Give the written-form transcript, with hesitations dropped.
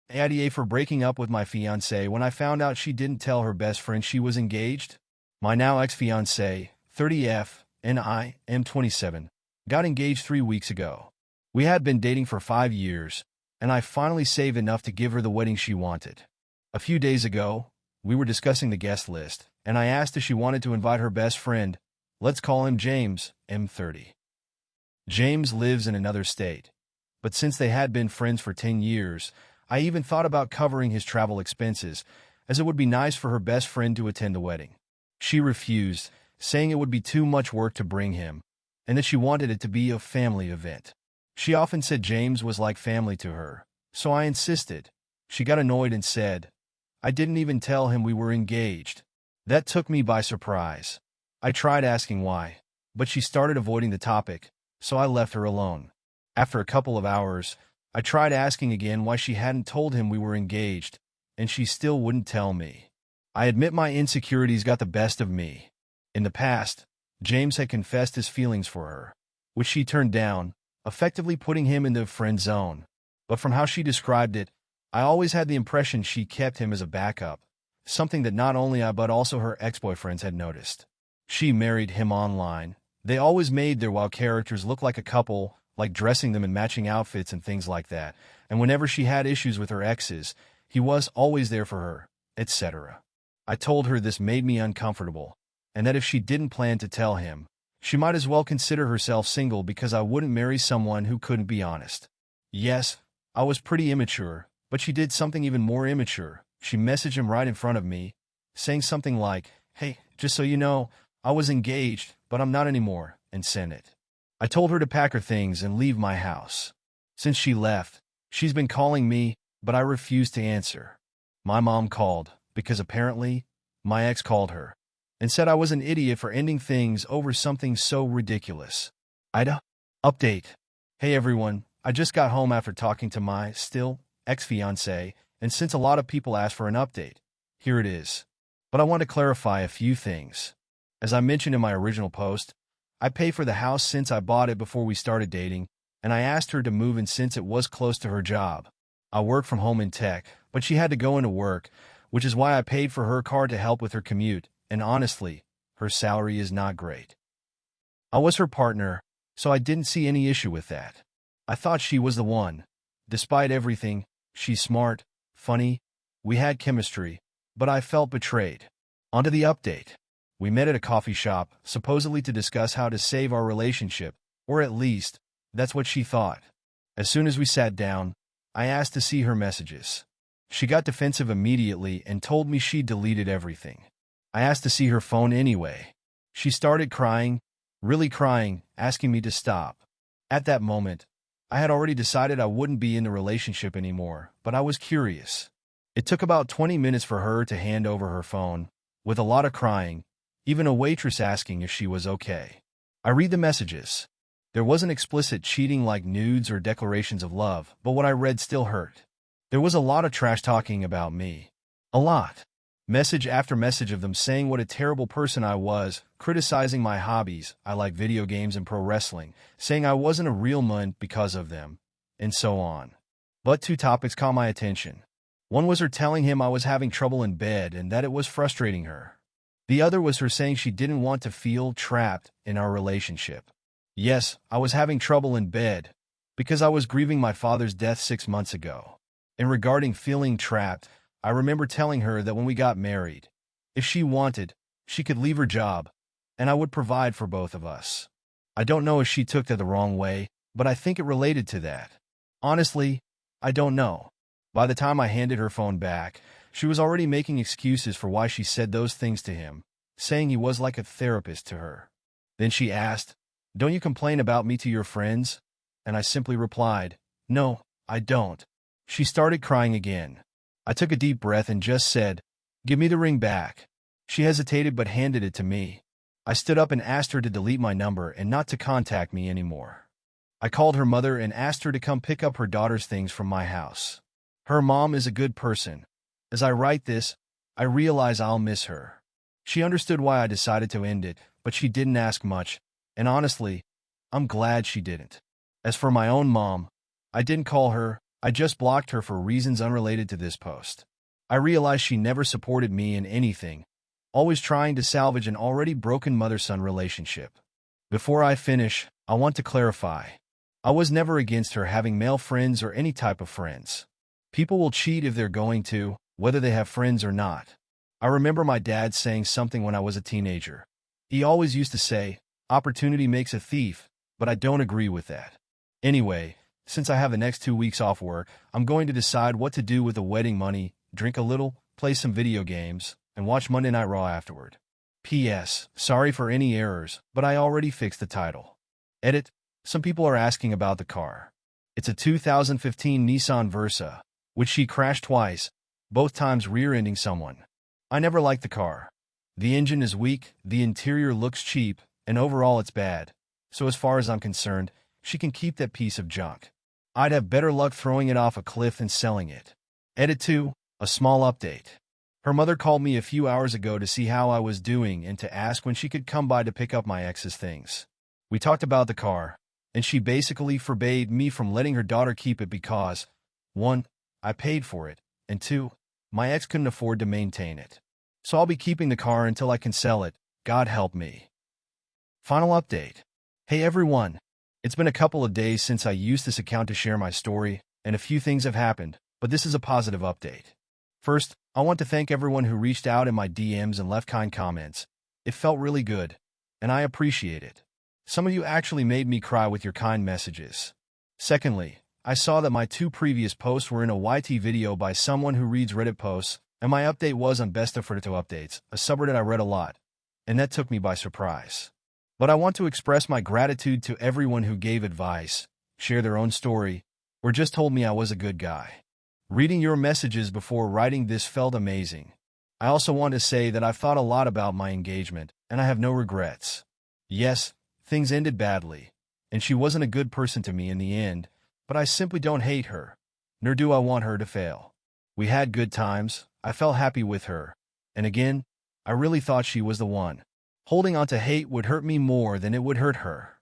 AITA for breaking up with my fiancée when I found out she didn't tell her best friend she was engaged. My now ex-fiancée, 30F, and I am 27, got engaged 3 weeks ago. We had been dating for 5 years, and I finally saved enough to give her the wedding she wanted. A few days ago, we were discussing the guest list, and I asked if she wanted to invite her best friend. Let's call him James, M30. James lives in another state, but since they had been friends for 10 years, I even thought about covering his travel expenses, as it would be nice for her best friend to attend the wedding. She refused, saying it would be too much work to bring him, and that she wanted it to be a family event. She often said James was like family to her, so I insisted. She got annoyed and said, "I didn't even tell him we were engaged." That took me by surprise. I tried asking why, but she started avoiding the topic, so I left her alone. After a couple of hours, I tried asking again why she hadn't told him we were engaged, and she still wouldn't tell me. I admit my insecurities got the best of me. In the past, James had confessed his feelings for her, which she turned down, effectively putting him in the friend zone. But from how she described it, I always had the impression she kept him as a backup, something that not only I but also her ex-boyfriends had noticed. She married him online. They always made their wild characters look like a couple, like dressing them in matching outfits and things like that, and whenever she had issues with her exes, he was always there for her, etc. I told her this made me uncomfortable, and that if she didn't plan to tell him, she might as well consider herself single because I wouldn't marry someone who couldn't be honest. Yes, I was pretty immature, but she did something even more immature. She messaged him right in front of me, saying something like, "Hey, just so you know, I was engaged, but I'm not anymore," and sent it. I told her to pack her things and leave my house. Since she left, she's been calling me, but I refused to answer. My mom called, because apparently, my ex called her, and said I was an idiot for ending things over something so ridiculous. AITA. Update. Hey everyone, I just got home after talking to my, still, ex-fiancée, and since a lot of people asked for an update, here it is. But I want to clarify a few things. As I mentioned in my original post, I pay for the house since I bought it before we started dating, and I asked her to move in since it was close to her job. I work from home in tech, but she had to go into work, which is why I paid for her car to help with her commute, and honestly, her salary is not great. I was her partner, so I didn't see any issue with that. I thought she was the one. Despite everything, she's smart, funny, we had chemistry, but I felt betrayed. Onto the update. We met at a coffee shop, supposedly to discuss how to save our relationship, or at least, that's what she thought. As soon as we sat down, I asked to see her messages. She got defensive immediately and told me she deleted everything. I asked to see her phone anyway. She started crying, really crying, asking me to stop. At that moment, I had already decided I wouldn't be in the relationship anymore, but I was curious. It took about 20 minutes for her to hand over her phone, with a lot of crying, even a waitress asking if she was okay. I read the messages. There wasn't explicit cheating like nudes or declarations of love, but what I read still hurt. There was a lot of trash talking about me. A lot. Message after message of them saying what a terrible person I was, criticizing my hobbies, I like video games and pro wrestling, saying I wasn't a real man because of them, and so on. But 2 topics caught my attention. One was her telling him I was having trouble in bed and that it was frustrating her. The other was her saying she didn't want to feel trapped in our relationship. Yes, I was having trouble in bed, because I was grieving my father's death 6 months ago. And regarding feeling trapped, I remember telling her that when we got married, if she wanted, she could leave her job, and I would provide for both of us. I don't know if she took that the wrong way, but I think it related to that. Honestly, I don't know. By the time I handed her phone back, she was already making excuses for why she said those things to him, saying he was like a therapist to her. Then she asked, "Don't you complain about me to your friends?" And I simply replied, "No, I don't." She started crying again. I took a deep breath and just said, "Give me the ring back." She hesitated but handed it to me. I stood up and asked her to delete my number and not to contact me anymore. I called her mother and asked her to come pick up her daughter's things from my house. Her mom is a good person. As I write this, I realize I'll miss her. She understood why I decided to end it, but she didn't ask much, and honestly, I'm glad she didn't. As for my own mom, I didn't call her, I just blocked her for reasons unrelated to this post. I realized she never supported me in anything, always trying to salvage an already broken mother-son relationship. Before I finish, I want to clarify. I was never against her having male friends or any type of friends. People will cheat if they're going to, whether they have friends or not. I remember my dad saying something when I was a teenager. He always used to say, "Opportunity makes a thief," but I don't agree with that. Anyway, since I have the next 2 weeks off work, I'm going to decide what to do with the wedding money, drink a little, play some video games, and watch Monday Night Raw afterward. P.S. Sorry for any errors, but I already fixed the title. Edit. Some people are asking about the car. It's a 2015 Nissan Versa, which she crashed twice, both times rear-ending someone. I never liked the car. The engine is weak, the interior looks cheap, and overall it's bad. So as far as I'm concerned, she can keep that piece of junk. I'd have better luck throwing it off a cliff than selling it. Edit 2. A small update. Her mother called me a few hours ago to see how I was doing and to ask when she could come by to pick up my ex's things. We talked about the car, and she basically forbade me from letting her daughter keep it because, 1. I paid for it, and 2. My ex couldn't afford to maintain it. So I'll be keeping the car until I can sell it, God help me. Final update. Hey everyone. It's been a couple of days since I used this account to share my story, and a few things have happened, but this is a positive update. First, I want to thank everyone who reached out in my DMs and left kind comments. It felt really good, and I appreciate it. Some of you actually made me cry with your kind messages. Secondly, I saw that my 2 previous posts were in a YT video by someone who reads Reddit posts, and my update was on Best of Furtito Updates, a subreddit I read a lot, and that took me by surprise. But I want to express my gratitude to everyone who gave advice, shared their own story, or just told me I was a good guy. Reading your messages before writing this felt amazing. I also want to say that I've thought a lot about my engagement, and I have no regrets. Yes, things ended badly, and she wasn't a good person to me in the end, but I simply don't hate her, nor do I want her to fail. We had good times, I felt happy with her, and again, I really thought she was the one. Holding on to hate would hurt me more than it would hurt her.